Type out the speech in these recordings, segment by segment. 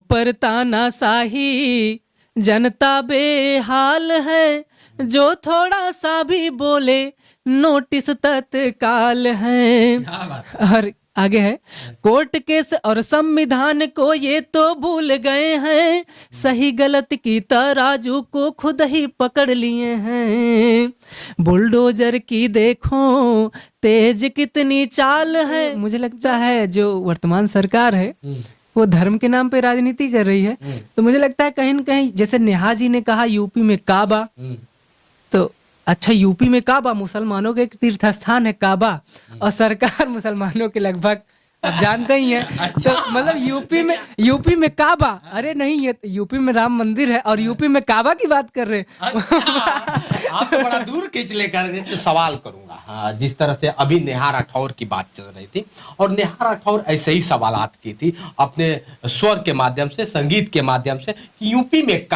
पर तानाशाही, जनता बेहाल है, जो थोड़ा सा भी बोले नोटिस तत्काल है। और आगे है, कोर्ट केस और संविधान को ये तो भूल गए हैं, सही गलत की तराजू को खुद ही पकड़ लिए हैं। बुलडोजर की देखो तेज कितनी चाल है। मुझे लगता है जो वर्तमान सरकार है वो धर्म के नाम पे राजनीति कर रही है। तो मुझे लगता है कहीं न कहीं, जैसे नेहा जी ने कहा यूपी में काबा, तो अच्छा यूपी में काबा मुसलमानों के एक तीर्थ स्थान है काबा, और सरकार मुसलमानों के लगभग आप जानते ही हैं। अच्छा। तो मतलब यूपी में काबा, अरे नहीं, ये यूपी में राम मंदिर है और यूपी में काबा की बात कर रहे हैं। अच्छा, आप तो बड़ा दूर खींच लेकर तो सवाल करूंगा। हाँ, जिस तरह से अभी नेहा राठौर की बात चल रही थी, और नेहा राठौर ऐसे ही सवालात की थी अपने स्वर के माध्यम से, संगीत के माध्यम से, कि यूपी में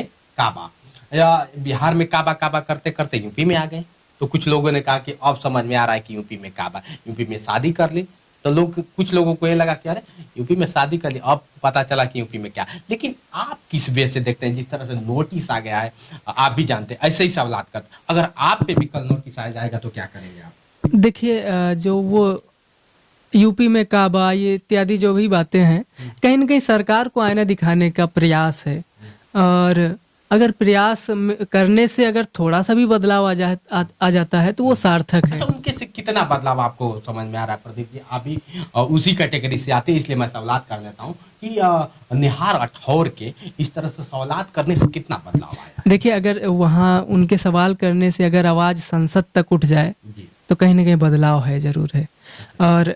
काबा या बिहार में काबा काबा करते करते यूपी में आ गए। तो कुछ लोगों ने कहा कि अब समझ में आ रहा है कि यूपी में काबा, यूपी में शादी कर ली। तो कुछ लोगों को ये लगा कि अरे यूपी में शादी कर ली, अब पता चला कि यूपी में क्या। लेकिन आप किस वे से देखते हैं? जिस तरह से नोटिस आ गया है, आप भी जानते हैं, ऐसे ही सवाल करते, अगर आप पे भी कल नोटिस आ जाएगा तो क्या करेंगे आप? देखिए, जो वो यूपी में काबा ये इत्यादि जो भी बातें हैं, कहीं न कहीं सरकार को आईना दिखाने का प्रयास है। और अगर प्रयास करने से अगर थोड़ा सा भी बदलाव आ जाता है तो वो सार्थक है। अच्छा, उनके से कितना बदलाव आपको समझ में आ रहा है प्रदीप जी? आप भी उसी कैटेगरी से आते हैं, इसलिए मैं सवालात कर लेता हूँ कि नेहा राठौर के इस तरह से सवालात करने से कितना बदलाव आया? देखिए, अगर वहाँ उनके सवाल करने से अगर आवाज़ संसद तक उठ जाए जी। तो कहीं ना कहीं बदलाव है, ज़रूर है। और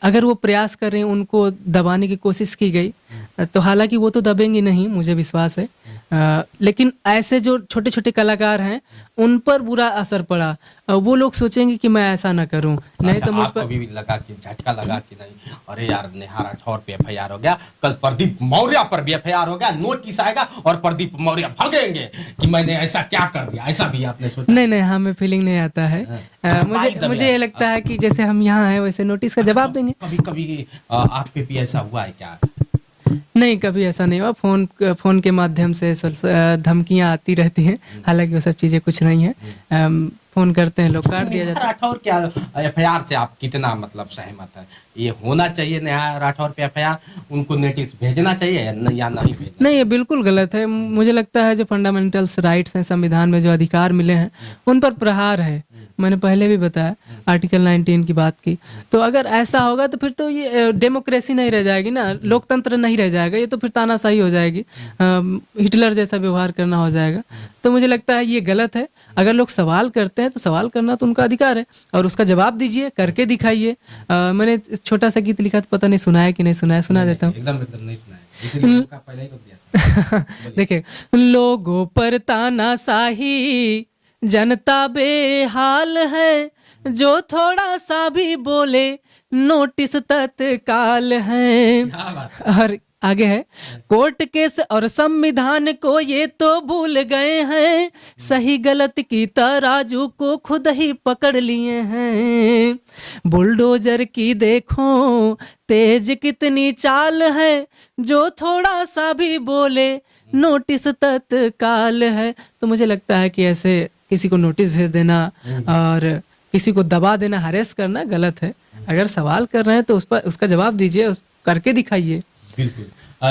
अगर वो प्रयास कर रहे हैं, उनको दबाने की कोशिश की गई, तो हालांकि वो तो दबेंगे नहीं, मुझे विश्वास है। लेकिन ऐसे जो छोटे छोटे कलाकार हैं उन पर बुरा असर पड़ा। वो लोग सोचेंगे कि मैं ऐसा ना करूं, नहीं अच्छा, तो मुझ आपको पर भी लगा कि झटका लगा कि नहीं, अरे यार नेहा राठौर पे एफआईआर हो गया, कल प्रदीप मौर्य पर भी एफआईआर हो गया, नोटिस आएगा और प्रदीप मौर्य भागेंगे कि मैंने ऐसा क्या कर दिया, ऐसा भी आपने सोचा? नहीं, हमें फीलिंग नहीं आता है। मुझे ये लगता है कि जैसे हम यहाँ हैं वैसे नोटिस का जवाब देंगे। कभी कभी आप पे भी ऐसा हुआ है क्या? नहीं, कभी ऐसा नहीं हुआ। फोन के माध्यम से धमकियां आती रहती हैं, हालांकि वो सब चीज़ें कुछ नहीं है। फोन करते हैं लोग, काट दिया जाता है। राठौर क्या एफआईआर से आप कितना मतलब सहमत है? ये होना चाहिए नेहा राठौर पे एफआईआर, उनको नोटिस भेजना चाहिए या नहीं भेजना? नहीं, ये बिल्कुल गलत है। मुझे लगता है जो फंडामेंटल्स राइट्स हैं, संविधान में जो अधिकार मिले हैं, उन पर प्रहार है। मैंने पहले भी बताया, आर्टिकल 19 की बात की। तो अगर ऐसा होगा तो फिर तो ये डेमोक्रेसी नहीं रह जाएगी ना, लोकतंत्र नहीं रह जाएगा, ये तो फिर तानाशाही हो जाएगी, हिटलर जैसा व्यवहार करना हो जाएगा। तो मुझे लगता है ये गलत है। अगर लोग सवाल करते हैं तो सवाल करना तो उनका अधिकार है, और उसका जवाब दीजिए, करके दिखाइए। मैंने छोटा सा गीत लिखा था, पता नहीं सुना है कि नहीं सुना है, सुना देता हूँ। एकदम नहीं सुना है, इसलिए मौका पहले ही रोक दिया था। देखिए, लोगों पर तानाशाही, जनता बेहाल है, जो थोड़ा सा भी बोले नोटिस तत्काल है। और आगे है, कोर्ट केस और संविधान को ये तो भूल गए हैं, सही गलत की तराजू को खुद ही पकड़ लिए हैं। बुलडोजर की देखो तेज कितनी चाल है, जो थोड़ा सा भी बोले नोटिस तत्काल है। तो मुझे लगता है कि ऐसे किसी को नोटिस भेज देना और किसी को दबा देना, हरेस करना गलत है। अगर सवाल कर रहे हैं तो उस पर उसका जवाब दीजिए, करके दिखाइए। बिल्कुल।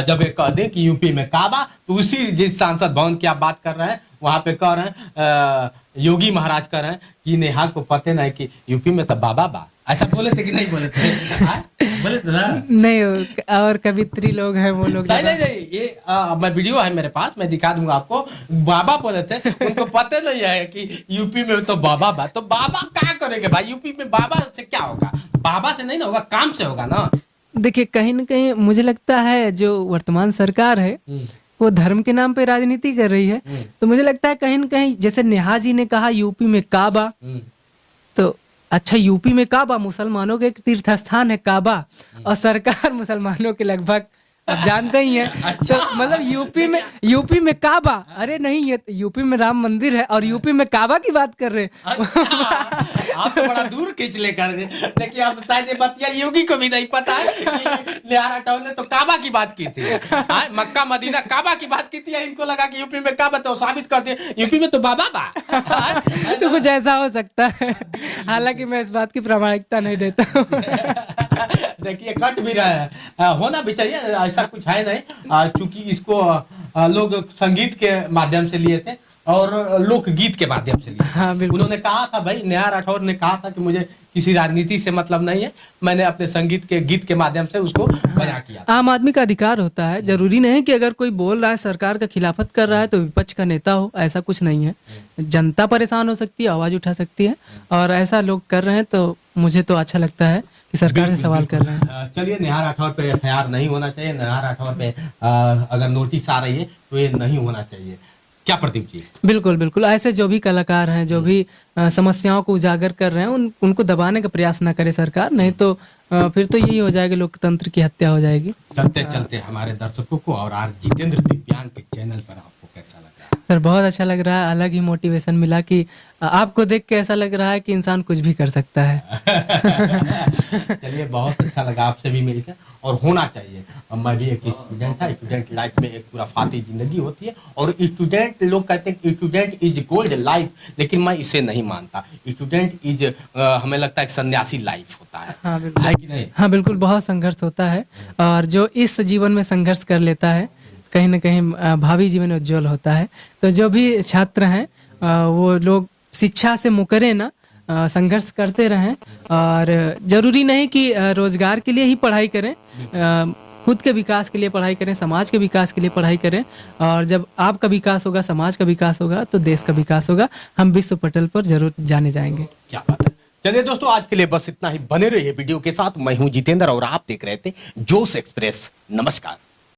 जब ये कह दें कि यूपी में काबा, तो उसी जिस सांसद भवन की आप बात कर रहे हैं, वहां पे कह रहे हैं योगी महाराज कह रहे हैं कि नेहा को पता नहीं कि यूपी में तो बाबा बा। ऐसा बोले थे कि नहीं बोले थे? बोले थे ना? नहीं, और कवित्री लोग हैं, वो लोग नहीं, ये मैं वीडियो है मेरे पास, मैं दिखा दूंगा आपको। बाबा बोले थे, उनको पता नहीं है कि यूपी में तो बाबा बा। तो बाबा क्या करेंगे भाई? यूपी में बाबा से क्या होगा? बाबा से नहीं ना होगा, काम से होगा ना। देखिए, कहीं न कहीं मुझे लगता है जो वर्तमान सरकार है वो धर्म के नाम पे राजनीति कर रही है। तो मुझे लगता है कहीं न कहीं, जैसे नेहा जी ने कहा यूपी में काबा, तो अच्छा यूपी में काबा मुसलमानों के एक तीर्थ स्थान है काबा, और सरकार मुसलमानों के लगभग आप जानते ही हैं। तो मतलब यूपी में काबा, अरे नहीं, ये यूपी में राम मंदिर है और यूपी में काबा की बात कर रहे हैं। अच्छा, आप तो बड़ा दूर खींच लेकर देखिए, आप शायद ये बतिया योगी को भी नहीं पता है कि निहार राठौर ने तो काबा की बात की थी। मक्का मदीना काबा की बात की थी, इनको लगा कि यूपी में काबा, तो साबित कर दिया यूपी में तो बाबा बा। तो कुछ ऐसा हो सकता है, हालांकि मैं इस बात की प्रामाणिकता नहीं देता हूँ। देखिए कट भी रहा है, होना भी चाहिए, ऐसा कुछ है नहीं, क्योंकि इसको लोग संगीत के माध्यम से लिए थे और लोकगीत के माध्यम से लिए। हाँ, बिल्कुल। उन्होंने कहा था भाई, निहार राठौर ने कहा था कि मुझे किसी राजनीति से मतलब नहीं है, मैंने अपने संगीत के गीत के माध्यम से उसको बयां किया। आम आदमी का अधिकार होता है, जरूरी नहीं है कि अगर कोई बोल रहा है सरकार का खिलाफत कर रहा है तो विपक्ष का नेता हो, ऐसा कुछ नहीं है। जनता परेशान हो सकती है, आवाज उठा सकती है, और ऐसा लोग कर रहे हैं तो मुझे तो अच्छा लगता है कि सरकार से सवाल कर रहे हैं। चलिए, निहार राठौर पे FIR नहीं होना चाहिए, निहार राठौर पे अगर नोटिस आ रही है तो ये नहीं होना चाहिए। क्या प्रदीप जी? बिल्कुल बिल्कुल, ऐसे जो भी कलाकार हैं, जो भी समस्याओं को उजागर कर रहे हैं, उनको दबाने का प्रयास ना करे सरकार, नहीं तो फिर तो यही हो जाएगा, लोकतंत्र की हत्या हो जाएगी। चलते चलते हमारे दर्शकों को और आर जितेंद्र दिव्यांग के चैनल पर आपको कैसा लग रहा है? सर बहुत अच्छा लग रहा है, अलग ही मोटिवेशन मिला कि आपको देख के ऐसा लग रहा है कि इंसान कुछ भी कर सकता है। चलिए, बहुत अच्छा लगा आपसे भी मिलकर, और होना चाहिए। मैं भी एक स्टूडेंट था, स्टूडेंट लाइफ में एक पूरा फाती जिंदगी होती है, और स्टूडेंट लोग कहते हैं स्टूडेंट इज गोल्ड लाइफ, लेकिन मैं इसे नहीं मानता। स्टूडेंट इज हमें लगता है एक सन्यासी लाइफ होता है। हाँ बिल्कुल, है कि नहीं? हाँ बिल्कुल, बहुत संघर्ष होता है, और जो इस जीवन में संघर्ष कर लेता है कहीं ना कहीं भावी जीवन उज्जवल होता है। तो जो भी छात्र हैं वो लोग शिक्षा से मुकरे ना, संघर्ष करते रहें, और जरूरी नहीं कि रोजगार के लिए ही पढ़ाई करें, खुद के विकास के लिए पढ़ाई करें, समाज के विकास के लिए पढ़ाई करें, और जब आपका विकास होगा, समाज का विकास होगा, तो देश का विकास होगा, हम विश्व पटल पर जरूर जाने जाएंगे। क्या बात है। चलिए दोस्तों, आज के लिए बस इतना ही। बने रहिए वीडियो के साथ। मैं हूं जितेंद्र और आप देख रहे थे जोश एक्सप्रेस। नमस्कार।